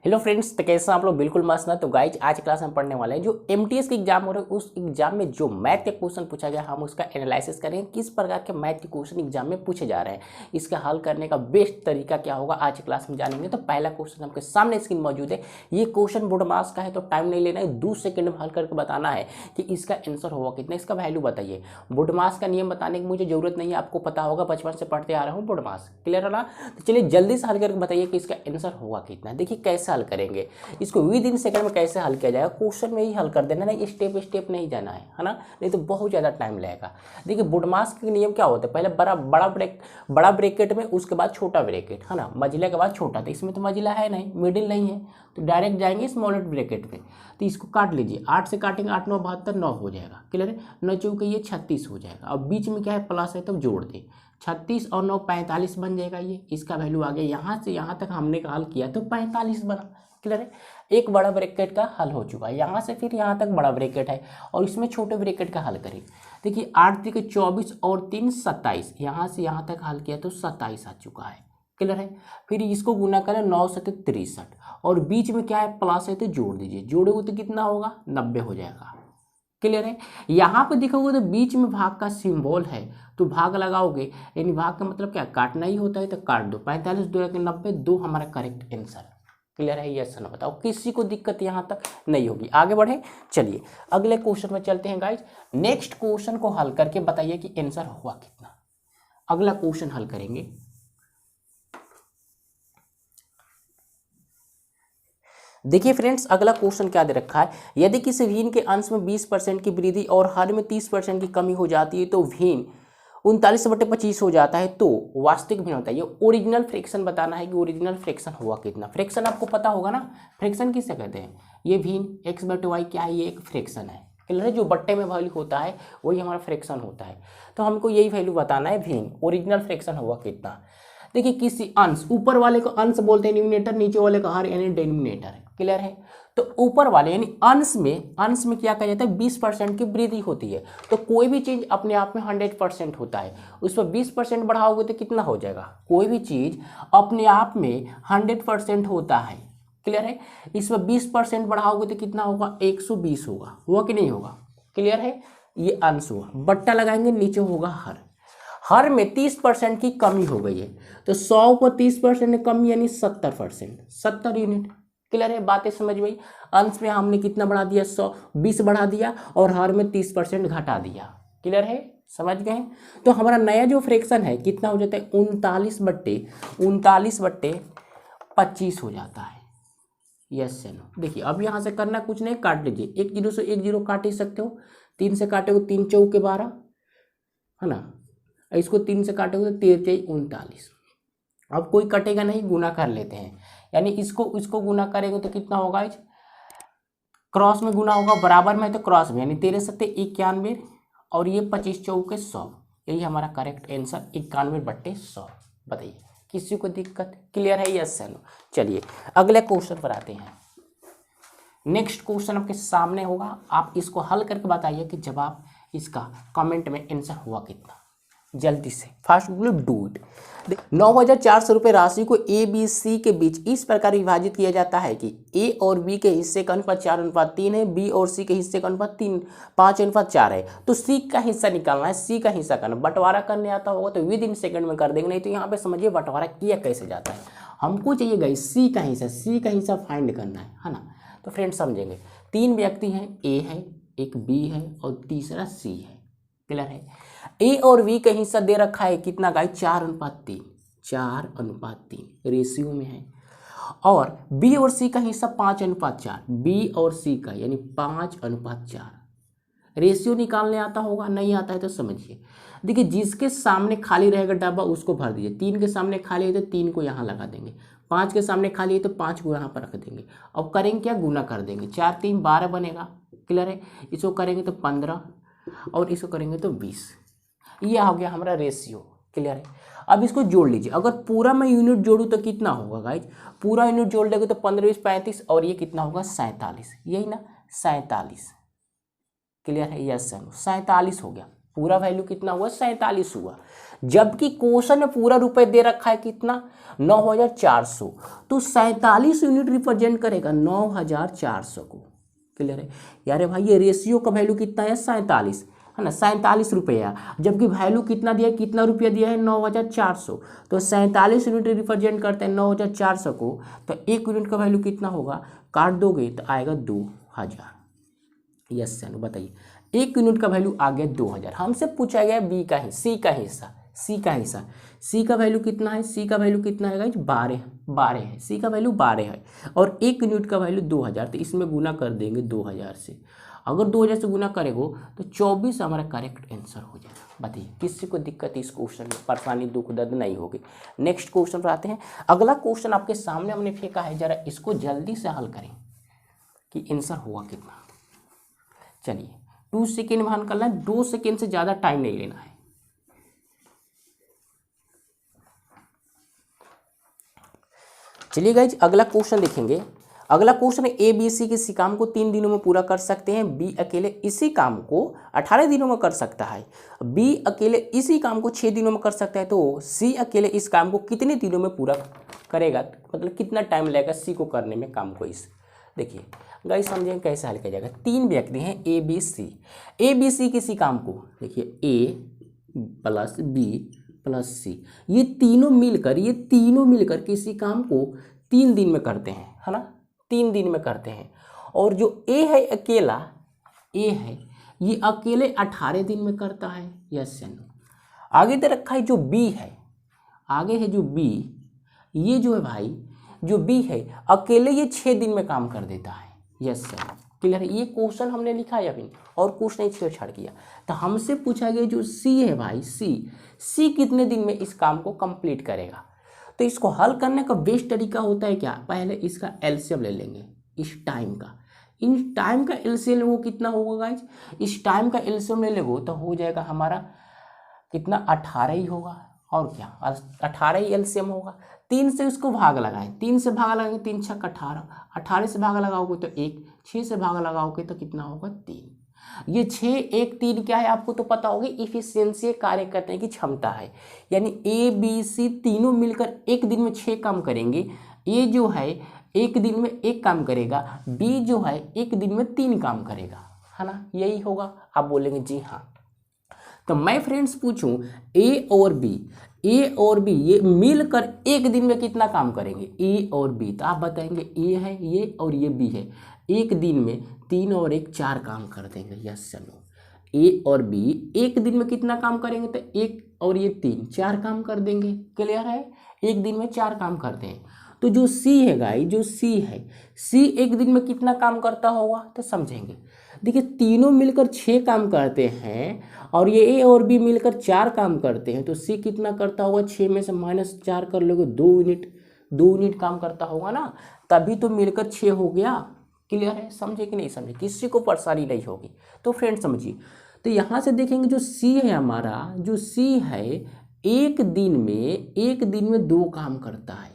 Hello friends, तो कैसे आप लोग? बिल्कुल मस्त ना। तो गाइज आज क्लास में पढ़ने वाले हैं जो एमटीएस के एग्जाम हो रहे हैं, उस एग्जाम में जो मैथ के क्वेश्चन पूछा गया हम उसका एनालिसिस करेंगे। किस प्रकार के मैथ के क्वेश्चन एग्जाम में पूछे जा रहे हैं, इसका हल करने का बेस्ट तरीका क्या होगा आज क्लास में जानेंगे। तो पहला क्वेश्चन आपके सामने स्क्रीन मौजूद है। ये क्वेश्चन बोर्ड मार्क्स का है, तो टाइम नहीं लेना है, 2 सेकंड में हल करके बताना है कि इसका आंसर होगा कितना, इसका वैल्यू बताइए। बोर्ड मार्क्स का नियम बताने की मुझे जरूरत नहीं है, आपको पता होगा, बचपन से पढ़ते आ रहा हूँ बोर्ड मार्क्स। क्लियर है ना? तो चलिए जल्दी से हल करके बताइए कि इसका आंसर होगा कितना। देखिए कैसे हल करेंगे इसको, विद इन सेकंड में कैसे हल किया जाएगा। क्वेश्चन में ही हल कर देना, नहीं स्टेप स्टेप नहीं जाना है ना, नहीं तो बहुत ज़्यादा टाइम लगेगा। देखिए बोर्ड मार्क्स के नियम क्या होता है, पहले बड़ा ब्रैकेट में, उसके बाद छोटा ब्रैकेट, है ना, मझिला के बाद छोटा। तो इसमें तो मझिला है नहीं, मिडिल नहीं है, तो डायरेक्ट जाएंगे स्मॉलेस्ट ब्रैकेट में। तो इसको काट लीजिए, 8 से काटेंगे, 8 9 72, 9 हो जाएगा। क्लियर है? 9 चौके ये 36 हो जाएगा। अब बीच में क्या है, प्लस है, तो जोड़ दें। 36 और 9 45 बन जाएगा। ये इसका वैल्यू आ गया। यहाँ से यहाँ तक हमने हल किया तो 45 बना। क्लियर है? एक बड़ा ब्रैकेट का हल हो चुका है। यहाँ से फिर यहाँ तक बड़ा ब्रैकेट है और इसमें छोटे ब्रैकेट का हल करें। देखिए 8 3 24 और 3 27, यहाँ से यहाँ तक हल किया तो 27 आ चुका है। क्लियर है? फिर इसको गुना करें, 9 7 63 और बीच में क्या है, प्लस है, तो जोड़ दीजिए। जोड़ोगे तो कितना होगा, 90 हो जाएगा। क्लियर है? यहाँ पे देखोगे तो बीच में भाग का सिंबल है, तो भाग लगाओगे, यानी भाग का मतलब क्या, काटना ही होता है, तो काट दो। 45 2 90, 2 हमारा करेक्ट आंसर। क्लियर है? यस ना बताओ, किसी को दिक्कत यहाँ तक नहीं होगी। आगे बढ़े, चलिए अगले क्वेश्चन में चलते हैं गाइज। नेक्स्ट क्वेश्चन को हल करके बताइए कि आंसर हुआ कितना। अगला क्वेश्चन हल करेंगे। देखिए फ्रेंड्स, अगला क्वेश्चन क्या दे रखा है, यदि किसी भिन्न के अंश में 20% की वृद्धि और हर में 30% की कमी हो जाती है तो भिन्न 39/25 हो जाता है, तो वास्तविक भिन्न होता है। ये ओरिजिनल फ्रैक्शन बताना है कि ओरिजिनल फ्रैक्शन हुआ कितना। फ्रैक्शन आपको पता होगा ना, फ्रैक्शन किसे कहते हैं, ये भिन्न x/y क्या है, ये एक फ्रैक्शन है। क्लियर है? जो बट्टे में वैल्यू होता है वही हमारा फ्रैक्शन होता है। तो हमको यही वैल्यू बताना है, भिन्न ओरिजिनल फ्रैक्शन हुआ कितना। देखिए किसी अंश, ऊपर वाले को अंश बोलते हैं न्यूमिनेटर, नीचे वाले का हर यानी डिनोमिनेटर। क्लियर है? तो ऊपर वाले यानी अंश में क्या कहा जाता है, 20% की वृद्धि होती है। तो कोई भी चीज अपने आप में 100% होता है, उस पर 20% बढ़ाओगे तो कितना हो जाएगा। कोई भी चीज अपने आप में 100% होता है। क्लियर है? इस पर 20% बढ़ाओगे तो कितना होगा, 120 होगा। हुआ कि नहीं होगा? क्लियर है? ये अंश हुआ, बट्टा लगाएंगे, नीचे होगा हर में 30% की कमी हो गई है, तो 100 पर 30% कमी यानी 70%, 70 यूनिट। क्लियर है? बातें समझ में आई? अंश में हमने कितना बढ़ा दिया, 120 बढ़ा दिया और हर में 30% घटा दिया। क्लियर है? समझ गए? तो हमारा नया जो फ्रैक्शन है कितना हो जाता है, 39/25 हो जाता है। यस से नो। देखिए अब यहाँ से करना कुछ नहीं, काट लीजिए। 1 0 से 1 0 काट ही सकते हो। 3 से काटोगे 3 चौके 12, है ना। इसको 3 से काटोगे तो 13 3 39। अब कोई कटेगा नहीं, गुना कर लेते हैं, यानी इसको गुना करेंगे तो कितना होगा, क्रॉस में गुना होगा, बराबर में है तो क्रॉस में, यानी 13 7 91 और ये 25 चौके 100। यही हमारा करेक्ट आंसर, 91/100। बताइए किसी को दिक्कत? क्लियर है? Yes sir no. चलिए अगले क्वेश्चन पर आते हैं। नेक्स्ट क्वेश्चन आपके सामने होगा, आप इसको हल करके बताइए कि जवाब इसका कमेंट में आंसर हुआ कितना। जल्दी से फास्ट डू इट। 9,400 रुपये राशि को ए बी सी के बीच इस प्रकार विभाजित किया जाता है कि ए और बी के हिस्से का अनुपात 4:3 है, बी और सी के हिस्से का अनुपात 5:4 है। तो सी का हिस्सा निकालना है, सी का हिस्सा करना। बंटवारा करने आता होगा तो विद इन सेकंड में कर देंगे, नहीं तो यहाँ पे समझिए बंटवारा किया कैसे जाता है। हमको चाहिए गाइस सी का हिस्सा फाइंड करना है ना। तो फ्रेंड समझेंगे, 3 व्यक्ति हैं, ए है, एक बी है और तीसरा सी है। क्लियर है? ए और बी का हिस्सा दे रखा है कितना गाइस, 4:3, 4:3 रेशियो में है। और बी और सी का हिस्सा 5:4, बी और सी का यानी 5:4। रेशियो निकालने आता होगा, नहीं आता है तो समझिए। देखिए जिसके सामने खाली रहेगा डब्बा उसको भर दीजिए। 3 के सामने खाली है तो 3 को यहाँ लगा देंगे, 5 के सामने खाली है तो 5 को यहाँ पर रख देंगे। अब करेंगे क्या, गुना कर देंगे। 4 3 12 बनेगा। क्लियर है? इसको करेंगे तो 15 और इसको करेंगे तो 20। ये हो गया हमारा रेशियो। क्लियर है? अब इसको जोड़ लीजिए। अगर पूरा मैं यूनिट जोड़ूँ तो कितना होगा गाइज, पूरा यूनिट जोड़ लेंगे तो 15 20 35 और ये कितना होगा, 47। यही ना, 47। क्लियर है? यस सर, 47 हो गया। पूरा वैल्यू कितना हुआ 47 हुआ, जबकि क्वेश्चन में पूरा रुपए दे रखा है कितना 9400, तो 47 यूनिट रिप्रेजेंट करेगा 9400 को। क्लियर है यार भाई, ये रेशियो का वैल्यू कितना है 47 है ना, 47 रुपया, जबकि वैल्यू कितना दिया है, कितना रुपया दिया है 9400, तो 47 यूनिट रिप्रेजेंट करते हैं 9400 को, तो एक यूनिट का वैल्यू कितना होगा, काट दोगे तो आएगा 2000। यस सर बताइए, एक यूनिट का वैल्यू आ गया 2000। हमसे पूछा गया बी का ही सी का हिस्सा, सी का वैल्यू कितना है, सी का वैल्यू कितना है गाइस 12 है, सी का वैल्यू 12 है और एक यूनिट का वैल्यू 2000, तो इसमें गुना कर देंगे 2000 से। अगर 2000 से गुना करेंगे तो 24 हमारा करेक्ट आंसर हो जाएगा। बताइए किसी को दिक्कत इस क्वेश्चन में, परेशानी दुख दर्द नहीं होगी। नेक्स्ट क्वेश्चन पर आते हैं। अगला क्वेश्चन आपके सामने हमने फेंका है, जरा इसको जल्दी से हल करें कि आंसर हुआ कितना। चलिए 2 सेकेंड में हल करना है, 2 सेकेंड से ज़्यादा टाइम नहीं लेना है। चलिए गाइज अगला क्वेश्चन देखेंगे। अगला क्वेश्चन है ए बी सी किसी काम को 3 दिनों में पूरा कर सकते हैं, बी अकेले इसी काम को 18 दिनों में कर सकता है, बी अकेले इसी काम को 6 दिनों में कर सकता है, तो सी अकेले इस काम को कितने दिनों में पूरा करेगा, मतलब कितना टाइम लगेगा सी को करने में काम को। इस देखिए गाइस समझेंगे कैसे हल किया जाएगा। 3 व्यक्ति हैं ए बी सी किसी काम को, देखिए ए प्लस बी प्लस सी, ये तीनों मिलकर किसी काम को 3 दिन में करते हैं, है ना, 3 दिन में करते हैं। और जो ए है अकेला, ए है ये अकेले 18 दिन में करता है। यस या नो। आगे दे रखा है जो बी है, आगे है जो बी, ये जो है भाई जो बी है अकेले ये 6 दिन में काम कर देता है। यस सर क्लियर है। ये क्वेश्चन हमने लिखा है अभी और कुछ नहीं छेड़छाड़ किया। तो हमसे पूछा गया जो सी है भाई, सी कितने दिन में इस काम को कंप्लीट करेगा। तो इसको हल करने का बेस्ट तरीका होता है क्या, पहले इसका एलसीएम ले लेंगे इस टाइम का, इन टाइम का एलसीएम वो कितना होगा गाइज, इस टाइम का एलसीएम ले लेंगे तो हो जाएगा हमारा कितना 18 ही होगा, और क्या 18 ही एलसीएम होगा। 3 से उसको भाग लगाएं, 3 से भाग लगाएंगे 3 छक 18, 18 से भाग लगाओगे तो 1, 6 से भाग लगाओगे तो कितना होगा 3। ये 6 1 3 क्या है आपको तो पता होगी, इफिशियंसी कार्य करने की क्षमता है। यानी ए बी सी तीनों मिलकर एक दिन में 6 काम करेंगे। ए जो है एक दिन में 1 काम करेगा, बी जो है एक दिन में 3 काम करेगा, है ना, यही होगा। आप बोलेंगे जी हाँ। तो मैं फ्रेंड्स पूछूं ए और बी ये मिलकर एक दिन में कितना काम करेंगे, ए और बी, तो आप बताएंगे ए है ये और ये बी है, एक दिन में 3 और 1 4 काम कर देंगे। यस चलो, ए और बी एक दिन में कितना काम करेंगे, तो 1 और ये 3 4 काम कर देंगे। क्लियर है, एक दिन में 4 काम करते हैं। तो जो सी है गाइस, जो सी है, सी एक दिन में कितना काम करता होगा तो समझेंगे। देखिए तीनों मिलकर 6 काम करते हैं और ये ए और बी मिलकर 4 काम करते हैं, तो सी कितना करता होगा, 6 में से -4 कर लोगे 2 यूनिट काम करता होगा ना, तभी तो मिलकर 6 हो गया। क्लियर है, समझे कि नहीं समझे, किसी को परेशानी नहीं होगी। तो फ्रेंड समझिए, तो यहाँ से देखेंगे जो सी है हमारा, जो सी है एक दिन में 2 काम करता है,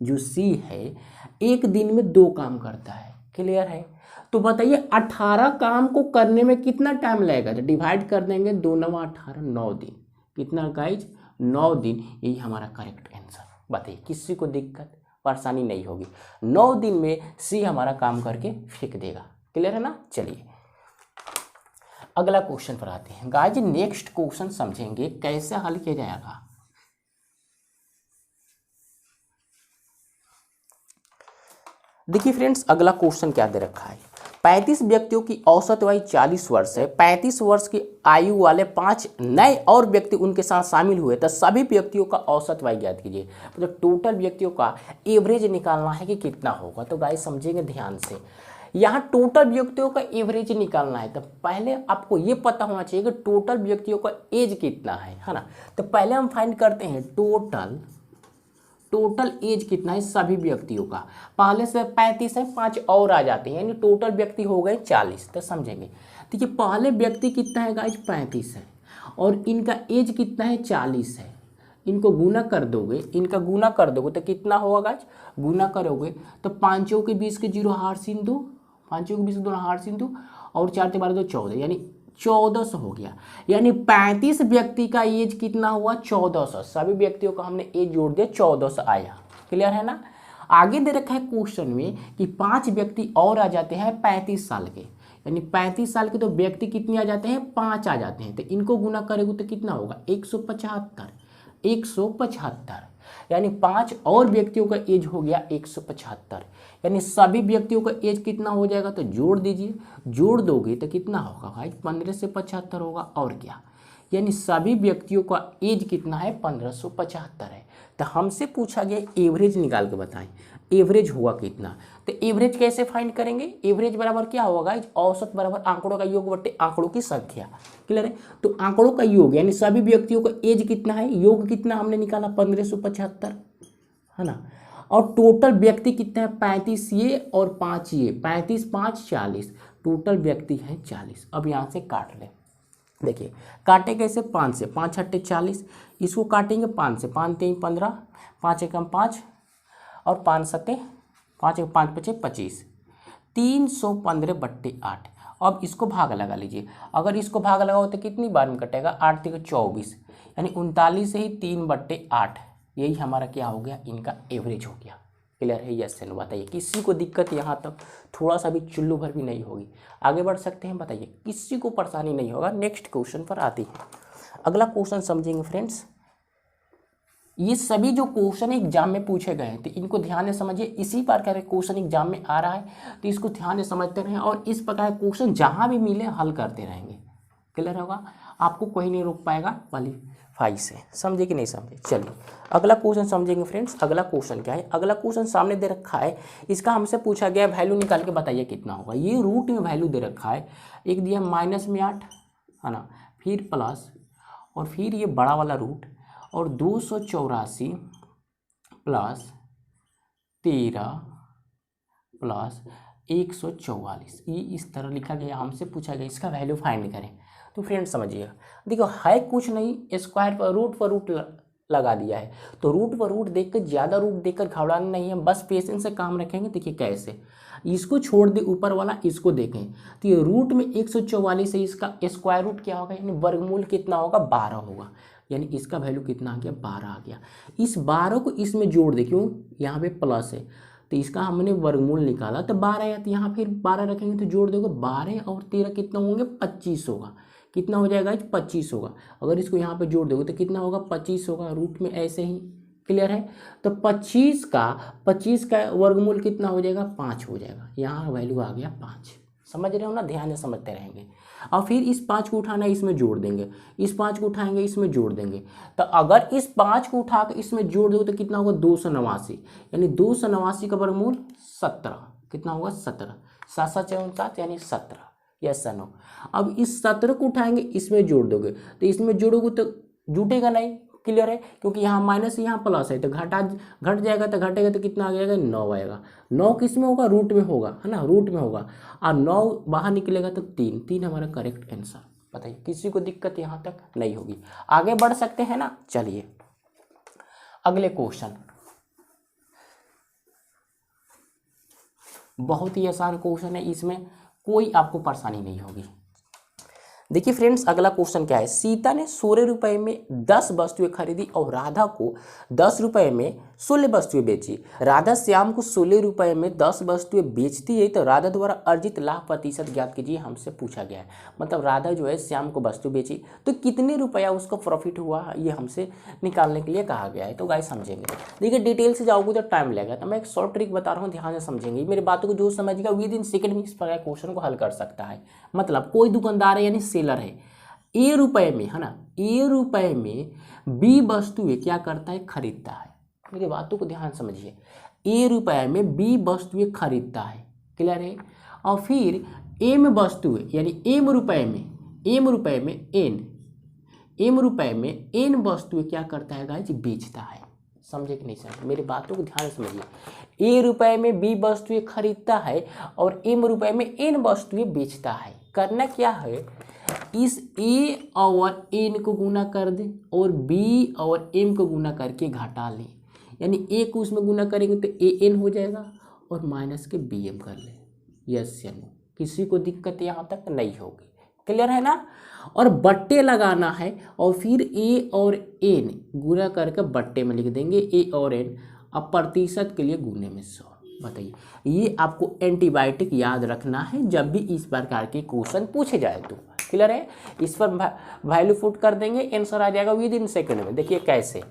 जो सी है एक दिन में 2 काम करता है। क्लियर है, तो बताइए 18 काम को करने में कितना टाइम लगेगा, तो डिवाइड कर देंगे 2 9 18 9 दिन, कितना गाइज 9 दिन, यही हमारा करेक्ट आंसर। बताइए किसी को दिक्कत परेशानी नहीं होगी, 9 दिन में सी हमारा काम करके फेंक देगा। क्लियर है ना। चलिए अगला क्वेश्चन पर आते हैं गाइज। नेक्स्ट क्वेश्चन समझेंगे कैसे हल किया जाएगा। देखिए फ्रेंड्स अगला क्वेश्चन क्या दे रखा है, 35 व्यक्तियों की औसत आयु 40 वर्ष है, 35 वर्ष की आयु वाले 5 नए और व्यक्ति उनके साथ शामिल हुए, तो सभी व्यक्तियों का औसत आयु ज्ञात कीजिए। मतलब टोटल व्यक्तियों का एवरेज निकालना है कि कितना होगा। तो गाइस समझेंगे ध्यान से, यहाँ टोटल व्यक्तियों का एवरेज निकालना है, तो पहले आपको ये पता होना चाहिए कि टोटल व्यक्तियों का एज कितना है ना। तो पहले हम फाइंड करते हैं टोटल एज कितना है सभी व्यक्तियों का। पहले से 35 है, 5 और आ जाते हैं, यानी टोटल व्यक्ति हो गए 40। तो समझेंगे, देखिए पहले व्यक्ति कितना है गाइज 35 है और इनका एज कितना है 40 है। इनको गुना कर दोगे, तो कितना होगा गाइज, गुना करोगे तो 5 के 20 के 0 हार सिंधु, 5 के 20 के 2 हार सिंधु और 4 के 12 2 14, यानी 1400 हो गया। यानी 35 व्यक्ति का एज कितना हुआ 1400। सभी व्यक्तियों का हमने एज जोड़ दिया 1400 आया। क्लियर है ना। आगे दे रखा है क्वेश्चन में कि 5 व्यक्ति और आ जाते हैं 35 साल के, यानी 35 साल के तो व्यक्ति कितने आ जाते हैं 5 आ जाते हैं, तो इनको गुना करेंगे तो कितना होगा 175। 175 यानी 5 और व्यक्तियों का एज हो गया 175। यानी सभी व्यक्तियों का एज कितना हो जाएगा, तो जोड़ दीजिए, जोड़ दोगे तो कितना होगा भाई 15 से 75 होगा और क्या। यानी सभी व्यक्तियों का एज कितना है 1575 है। तो हमसे पूछा गया एवरेज निकाल के बताएं, एवरेज हुआ कितना। तो एवरेज कैसे फाइंड करेंगे, एवरेज बराबर क्या होगा, औसत बराबर आंकड़ों का योग बट्टे आंकड़ों की संख्या। क्लियर है। तो आंकड़ों का योग यानी सभी व्यक्तियों का एज कितना है, योग कितना हमने निकाला 1575 है ना। और टोटल व्यक्ति कितने हैं 35 ये और 5 ये, 35 5 40, टोटल व्यक्ति हैं 40। अब यहाँ से काट ले। देखिए काटे कैसे, 5 से 5 हट्टे 40, इसको काटेंगे 5 से, 5 3 15, 5 एकम 5 और 5 सत्ते 5 एक 5 पचे 25, 315/8। अब इसको भाग लगा लीजिए, अगर इसको भाग लगाओ तो कितनी बार में कटेगा 8 3 24, यानी 39 से ही 3/8। यही हमारा क्या हो गया, इनका एवरेज हो गया। क्लियर है, यस है। बताइए किसी को दिक्कत यहाँ तक थोड़ा सा भी चुल्लू भर भी नहीं होगी। आगे बढ़ सकते हैं, बताइए किसी को परेशानी नहीं होगा। नेक्स्ट क्वेश्चन पर आती है। अगला क्वेश्चन समझेंगे फ्रेंड्स। ये सभी जो क्वेश्चन एग्जाम में पूछे गए हैं तो इनको ध्यान से समझिए। इसी प्रकार का क्वेश्चन एग्जाम में आ रहा है तो इसको ध्यान से समझते रहें और इस प्रकार के क्वेश्चन जहाँ भी मिले हल करते रहेंगे। क्लियर होगा, आपको कोई नहीं रोक पाएगा क्वालिफाई से। समझे कि नहीं समझे। चलिए अगला क्वेश्चन समझेंगे फ्रेंड्स। अगला क्वेश्चन क्या है, अगला क्वेश्चन सामने दे रखा है, इसका हमसे पूछा गया वैल्यू निकाल के बताइए कितना होगा। ये रूट में वैल्यू दे रखा है, एक दिया माइनस में 8 है ना, फिर प्लस और फिर ये बड़ा वाला रूट और 284 प्लस 13 प्लस 144, ये इस तरह लिखा गया। हमसे पूछा गया इसका वैल्यू फाइंड करें। तो फ्रेंड्स समझिएगा, देखो है कुछ नहीं, स्क्वायर पर रूट लगा दिया है, तो रूट पर रूट देखकर ज़्यादा रूट देखकर घबराना नहीं है, बस पेशेंस से काम रखेंगे। देखिए कैसे, इसको छोड़ दे ऊपर वाला, इसको देखें तो ये रूट में 144 है, इसका स्क्वायर रूट क्या होगा, यानी वर्गमूल कितना होगा 12 होगा, यानी इसका वैल्यू कितना आ गया 12 आ गया। इस 12 को इसमें जोड़ दे, क्यों यहाँ पे प्लस है तो इसका हमने वर्गमूल निकाला तो 12 है, तो यहाँ फिर 12 रखेंगे तो जोड़ दोगे 12 और 13 कितना होंगे 25 होगा। कितना हो जाएगा 25 होगा। अगर इसको यहाँ पे जोड़ दोगे तो कितना होगा 25 होगा, रूट में ऐसे ही। क्लियर है। तो 25 का वर्गमूल कितना हो जाएगा 5 हो जाएगा, यहाँ वैल्यू आ गया 5। समझ रहे हो ना, ध्यान से समझते रहेंगे। और फिर इस 5 को उठाना है इसमें जोड़ देंगे, इस 5 को उठाएंगे इसमें जोड़ देंगे। तो अगर इस 5 को उठा कर इसमें जोड़ दोगे तो कितना होगा 289, यानी 289 का वर्गमूल 17। कितना होगा 17, 7 7 7 यानी 17। यस या नो। अब इस 17 को उठाएंगे इसमें जोड़ दोगे तो इसमें जोड़ोगे तो जुटेगा नहीं। क्लियर है, क्योंकि यहाँ माइनस यहाँ प्लस है तो घट जाएगा, तो घटेगा तो कितना आ जाएगा 9 आएगा। 9 किस में होगा, रूट में होगा, है ना, रूट में होगा। और 9 बाहर निकलेगा तो 3 हमारा करेक्ट आंसर। बताइए किसी को दिक्कत यहाँ तक नहीं होगी। आगे बढ़ सकते हैं ना। चलिए अगले क्वेश्चन, बहुत ही आसान क्वेश्चन है, इसमें कोई आपको परेशानी नहीं होगी। देखिए फ्रेंड्स अगला क्वेश्चन क्या है, सीता ने 16 रुपए में 10 वस्तुएं खरीदी और राधा को 10 रुपए में 16 वस्तुएं बेची। राधा श्याम को 16 रुपए में 10 वस्तुएं बेचती है तो राधा द्वारा अर्जित लाभ प्रतिशत ज्ञात कीजिए, हमसे पूछा गया है। मतलब राधा जो है श्याम को वस्तु बेची तो कितने रुपया उसको प्रॉफिट हुआ, ये हमसे निकालने के लिए कहा गया है। तो गाइस समझेंगे। देखिए डिटेल से जाओगे तो टाइम लगेगा, तो मैं एक शॉर्ट ट्रिक बता रहा हूँ, ध्यान से समझेंगे। मेरी बातों को जो समझेगा विद इन सेकंड में इस प्रकार क्वेश्चन को हल कर सकता है। मतलब कोई दुकानदार है यानी सेलर है, ए रुपए में, है ना, ए रुपए में बी वस्तुएं क्या करता है खरीदता है। मेरी बातों को ध्यान समझिए, ए रुपए में बी वस्तुएं खरीदता है। क्लियर है। और फिर एम वस्तुएं यानी एम रुपए में एन वस्तुएं क्या करता है गाइस बेचता है। समझे कि नहीं समझे, मेरी बातों को ध्यान से समझिए। ए रुपए में बी वस्तुएं खरीदता है और एम रुपए में एन वस्तुएं बेचता है। करना क्या है, इस ए और एन को गुना कर दे और बी और एम को गुना करके घटा ले, यानी ए को उसमें गुना करेंगे तो ए एन हो जाएगा और माइनस के बी एम कर ले। यस या नो, किसी को दिक्कत यहाँ तक नहीं होगी। क्लियर है ना। और बट्टे लगाना है और फिर ए और एन गुणा करके बट्टे में लिख देंगे ए और एन, अब प्रतिशत के लिए गुने में 100। बताइए, ये आपको एंटीबायोटिक याद रखना है जब भी इस प्रकार के क्वेश्चन पूछे जाए तो। क्लियर है। इस पर वैल्यू पुट कर देंगे, आंसर आ जाएगा विद इन सेकेंड में। देखिए कैसे,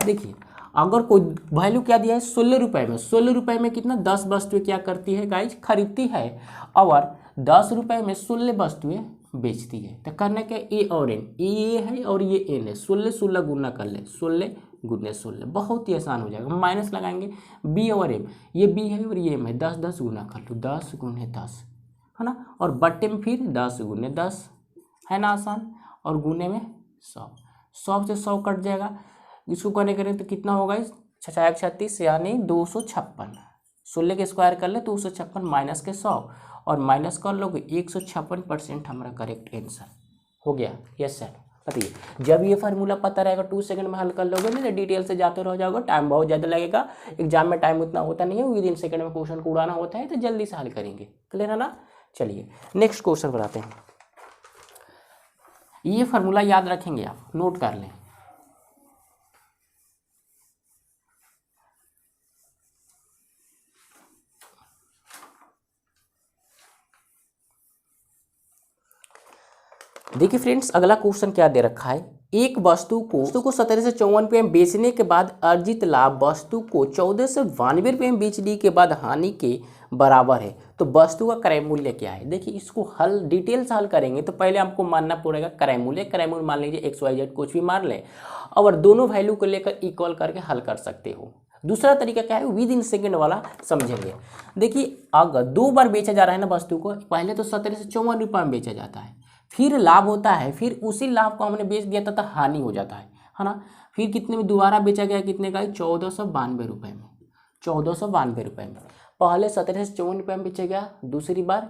देखिए अगर कोई वैल्यू क्या दिया है 16 रुपये में, 16 रुपये में कितना 10 वस्तुएं क्या करती है गाइज, खरीदती है, और 10 रुपये में 16 वस्तुएं बेचती है। तो करना क्या, ए और एन, ए है और ये एन है, 16 16 गुना कर ले, 16 गुने 16, बहुत ही आसान हो जाएगा। माइनस लगाएंगे बी और एम, ये बी है और ये एम है, 10 10 गुना कर लो, 10 गुने 10 है ना, और बट्टे में फिर 10 गुने 10 है ना आसान, और गुने में 100, 100 से 100 कट जाएगा। इसको करने करें तो कितना होगा, 6 36 यानी 256, 16 के स्क्वायर कर ले 256 माइनस के 100 और माइनस कर लोगे 156% हमारा करेक्ट आंसर हो गया। Yes sir. बताइए, जब ये फार्मूला पता रहेगा 2 सेकंड में हल कर लोगे ना, डिटेल से जाते रह जाओगे, टाइम बहुत ज़्यादा लगेगा, एग्जाम में टाइम उतना होता नहीं है, विद इन सेकंड में क्वेश्चन को उड़ाना होता है, तो जल्दी से हल करेंगे। क्लियर है ना। चलिए नेक्स्ट क्वेश्चन बनाते हैं। ये फार्मूला याद रखेंगे आप, नोट कर लें। देखिए फ्रेंड्स, अगला क्वेश्चन क्या दे रखा है, एक वस्तु को 17 से 54 रुपये में बेचने के बाद अर्जित लाभ वस्तु को 14 से 92 रुपये में बेचने के बाद हानि के बराबर है, तो वस्तु का क्रय मूल्य क्या है। देखिए इसको हल डिटेल से हल करेंगे तो पहले आपको मानना पड़ेगा क्रय मूल्य। क्रय मूल्य मान लीजिए XYZ कुछ भी मान लें, और दोनों वैल्यू को लेकर इक्वल करके हल कर सकते हो। दूसरा तरीका क्या है, विद इन सेकेंड वाला समझेंगे। देखिए अगर 2 बार बेचा जा रहा है ना वस्तु को, पहले तो 17 से 54 रुपये में बेचा जाता है, फिर लाभ होता है, फिर उसी लाभ को हमने बेच दिया था तो हानि हो जाता है ना। फिर कितने में दोबारा बेचा गया, कितने का, 1492 रुपये में, 1492 रुपये में। पहले 17 से 54 रुपये में बेचा गया, दूसरी बार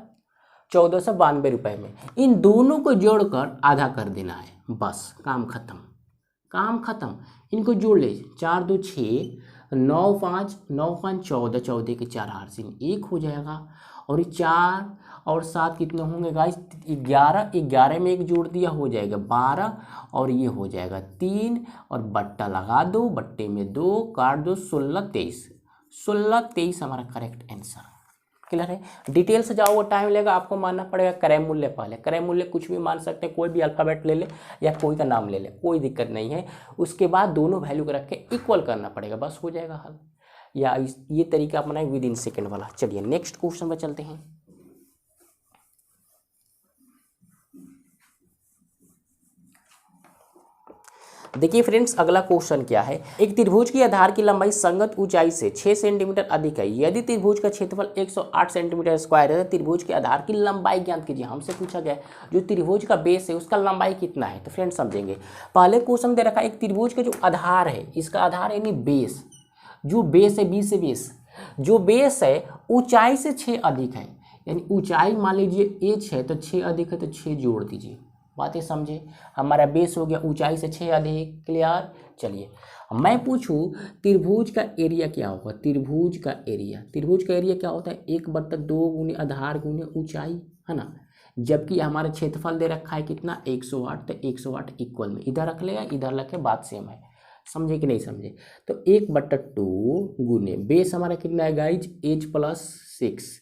1492 रुपये में। इन दोनों को जोड़कर आधा कर देना है, बस काम खत्म, काम खत्म। इनको जोड़ ले, 4 2 6, 9 5 9 5 14, 14 के 4 हार से 1 हो जाएगा, और 4 और 7 कितने होंगे गाइस, 11, 11 में 1 जोड़ दिया हो जाएगा 12, और ये हो जाएगा 3, और बट्टा लगा दो, बट्टे में 2 काट दो, 16 23, 16 23 हमारा करेक्ट आंसर। क्लियर है। डिटेल से जाओ, वो टाइम लेगा, आपको मानना पड़ेगा क्रय मूल्य पहले। क्रय मूल्य कुछ भी मान सकते हैं, कोई भी अल्फाबेट ले ले या कोई का नाम ले ले, कोई दिक्कत नहीं है। उसके बाद दोनों वैल्यू को रख के इक्वल करना पड़ेगा, बस हो जाएगा हल। या ये तरीका अपनाए विद इन सेकेंड वाला। चलिए नेक्स्ट क्वेश्चन पर चलते हैं। देखिए फ्रेंड्स, अगला क्वेश्चन क्या है, एक त्रिभुज की आधार की लंबाई संगत ऊंचाई से 6 सेंटीमीटर अधिक है, यदि त्रिभुज का क्षेत्रफल 108 सेंटीमीटर स्क्वायर है, तो त्रिभुज के आधार की लंबाई ज्ञात कीजिए। हमसे पूछा गया जो त्रिभुज का बेस है उसका लंबाई कितना है। तो फ्रेंड्स समझेंगे, पहले क्वेश्चन दे रखा है एक त्रिभुज का जो आधार है, इसका आधार यानी बेस, जो बेस है, बी से बेस, जो बेस है ऊंचाई से 6 अधिक है, यानी ऊंचाई मान लीजिए h है तो 6 अधिक है तो 6 जोड़ दीजिए। बातें समझे, हमारा बेस हो गया ऊंचाई से 6 अधिक। क्लियर। चलिए मैं पूछूं त्रिभुज का एरिया क्या होगा। त्रिभुज का एरिया, त्रिभुज का एरिया क्या होता है, 1/2 गुने आधार गुने ऊंचाई, है ना। जबकि हमारा क्षेत्रफल दे रखा है कितना, 108, तो 108 इक्वल में इधर रख लेगा, इधर रख के बात सेम है। समझे कि नहीं समझे। तो 1/2 गुने बेस हमारा कितना है गाइज, h + 6,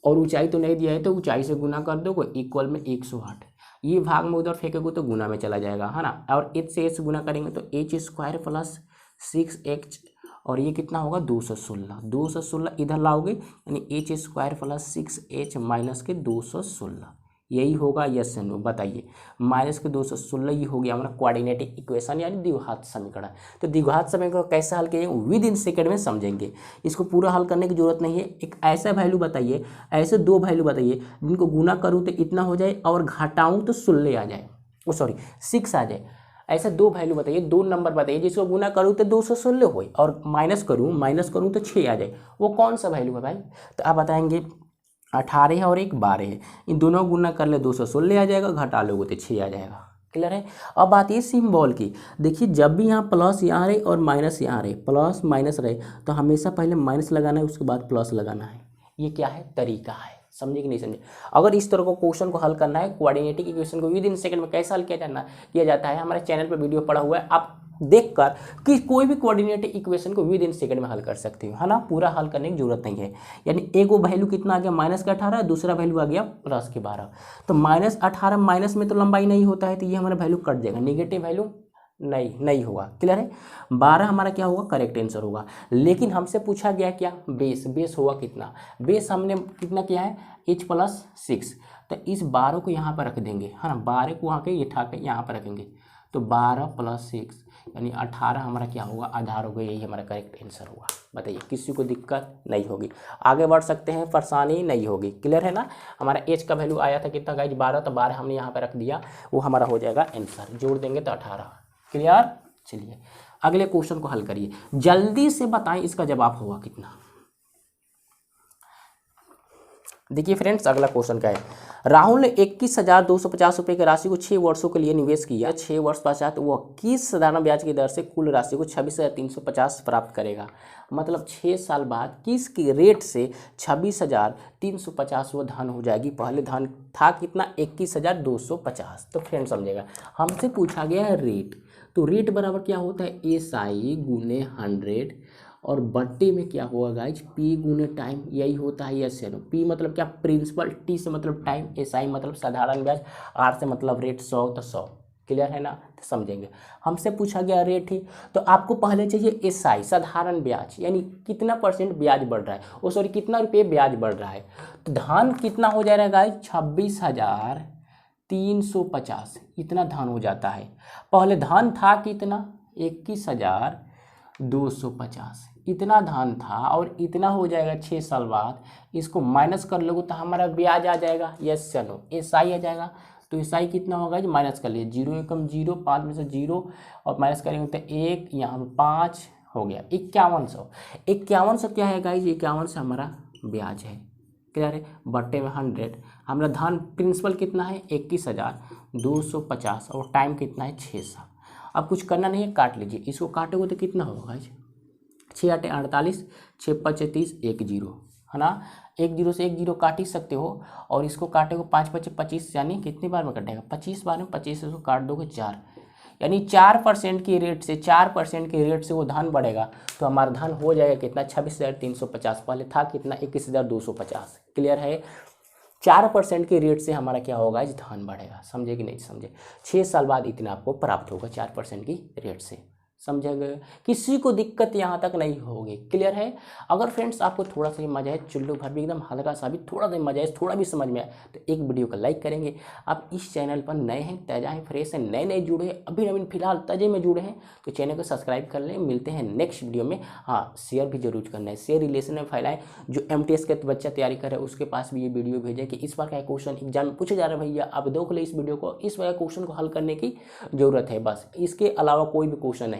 और ऊंचाई तो नहीं दिया है तो ऊंचाई से गुना कर दोगे, इक्वल में 108। ये भाग में उधर फेंकोगे तो गुना में चला जाएगा, है ना। और h से h गुना करेंगे तो h² + 6h, और ये कितना होगा 216, 216 इधर लाओगे यानी h² + 6h माइनस के 216, यही होगा यस या नो। बताइए, माइनस के 216 ये हो गया हमारा कोऑर्डिनेटिक इक्वेशन यानी द्विघात समीकरण। तो द्विघात समीकरण कैसे हल किए विद इन सेकेंड में समझेंगे, इसको पूरा हल करने की जरूरत नहीं है। एक ऐसा वैल्यू बताइए, ऐसे 2 वैल्यू बताइए जिनको गुना करूँ तो इतना हो जाए और घटाऊँ तो 16 आ जाए, 6 आ जाए। ऐसे 2 वैल्यू बताइए, 2 नंबर बताइए जिसको गुना करूँ तो 216 हो और माइनस करूँ तो 6 आ जाए। वो कौन सा वैल्यू है भाई, तो आप बताएंगे 18 और 1 12 है, इन दोनों गुना कर ले 216 आ जाएगा, घटा लोगे तो 6 आ जाएगा। क्लियर है। अब बात ये सिंबल की, देखिए जब भी यहाँ प्लस यहाँ रहे और माइनस यहाँ रहे, प्लस माइनस रहे, तो हमेशा पहले माइनस लगाना है उसके बाद प्लस लगाना है। ये क्या है, तरीका है। समझे कि नहीं समझे। अगर इस तरह को क्वेश्चन को हल करना है, कोऑर्डिनेटिक इक्वेशन को विद इन सेकंड में कैसे हल किया जाता है, हमारे चैनल पर वीडियो पड़ा हुआ है, आप देखकर कि कोई भी कोऑर्डिनेटिक इक्वेशन को विद इन सेकंड में हल कर सकते हो, है ना। पूरा हल करने की जरूरत नहीं है। यानी एक वो वैल्यू कितना आ गया -18, दूसरा वैल्यू आ गया +12। तो -18 माइनस में तो लंबाई नहीं होता है, तो ये हमारा वैल्यू कट जाएगा, नेगेटिव वैल्यू नहीं होगा। क्लियर है। 12 हमारा क्या होगा, करेक्ट आंसर होगा। लेकिन हमसे पूछा गया क्या, बेस होगा कितना। बेस हमने कितना किया है, h+6। तो इस 12 को यहाँ पर रख देंगे, है ना। 12 को वहाँ के उठा के यहाँ पर रखेंगे, तो 12 + 6 यानी 18 हमारा क्या होगा, आधार होगा। यही हमारा करेक्ट आंसर होगा। बताइए, किसी को दिक्कत नहीं होगी, आगे बढ़ सकते हैं, परेशानी नहीं होगी। क्लियर है ना। हमारा एच का वैल्यू आया था कितना गाइज, 12, तो 12 हमने यहाँ पर रख दिया, वो हमारा हो जाएगा आंसर। जोड़ देंगे तो 18। क्लियर। चलिए अगले क्वेश्चन को हल करिए, जल्दी से बताएं इसका जवाब होगा कितना। देखिए फ्रेंड्स, अगला क्वेश्चन क्या है। राहुल ने 21,250 रुपये की राशि को 6 वर्षों के लिए निवेश किया। 6 वर्ष पश्चात वह 21 साधारण ब्याज की दर से कुल राशि को 26,350 प्राप्त करेगा। मतलब 6 साल बाद किस की रेट से 26,350 वो धन हो जाएगी। पहले धन था कितना, 21,250। तो फ्रेंड समझेगा, हमसे पूछा गया है रेट, तो रेट बराबर क्या होता है, SI गुने 100 और बट्टे में क्या होगा गाइज, P गुने टाइम। यही होता है यस या नो। P मतलब क्या, प्रिंसिपल, T से मतलब टाइम, SI मतलब साधारण ब्याज, R से मतलब रेट, 100 तो 100। क्लियर है ना, तो समझेंगे। हमसे पूछा गया रेट ही, तो आपको पहले चाहिए SI साधारण ब्याज, यानी कितना % ब्याज बढ़ रहा है, वो सॉरी कितना रुपये ब्याज बढ़ रहा है। तो धन कितना हो जा रहा है गाइज, 26,350 इतना धन हो जाता है। पहले धन था कितना, 21,250 इतना धन था, और इतना हो जाएगा 6 साल बाद। इसको माइनस कर लोगे तो हमारा ब्याज आ जाएगा, यस या नो, SI आ जाएगा। तो SI कितना होगा जी, माइनस कर लिए, 0 एकम 0, 5 में से 0 और माइनस करेंगे तो 1, यहाँ पर 5 हो गया, 5100। 5100 क्या है गाइज, 5100 हमारा ब्याज है। क्लियर है। बट्टे में 100, हमारा धन प्रिंसिपल कितना है, 21,250 और टाइम कितना है, 6 साल। अब कुछ करना नहीं है, काट लीजिए। इसको काटोगे तो कितना होगा, 6 8 48, 6 5 30, 1 0, है ना। 1 0 से 1 0 काट ही सकते हो, और इसको काटेगा 5 5 25, यानी कितनी बार में कटेगा, 25 बार में। 25 से इसको काट दोगे 4, यानी 4% की रेट से, 4% की रेट से वो धन बढ़ेगा। तो हमारा धन हो जाएगा कितना, 26,350। पहले था कितना, 21,250। क्लियर है। 4% के रेट से हमारा क्या होगा, इस धन बढ़ेगा। समझे कि नहीं समझे। 6 साल बाद इतना आपको प्राप्त होगा 4% की रेट से। समझेंगे, किसी को दिक्कत यहाँ तक नहीं होगी। क्लियर है। अगर फ्रेंड्स आपको थोड़ा सा मजा है, चुल्लू भर भी एकदम हल्का सा भी थोड़ा सा मजा है, थोड़ा भी समझ में आए, तो एक वीडियो का लाइक करेंगे। आप इस चैनल पर नए हैं, ताज़ा हैं, फ्रेश हैं, नए जुड़े हैं, अभी फिलहाल ताजे में जुड़े हैं, तो चैनल को सब्सक्राइब कर लें। मिलते हैं नेक्स्ट वीडियो में। हाँ, शेयर भी जरूर करना है, शेयर रिलेशन में फैलाएं। जो MTS के बच्चा तैयारी कर रहे हैं उसके पास भी ये वीडियो भेजें कि इस बार का क्वेश्चन एग्जाम में पूछे जा रहे हैं, भैया आप देख ले इस वीडियो को, इस बार क्वेश्चन को हल करने की जरूरत है, बस इसके अलावा कोई भी क्वेश्चन नहीं।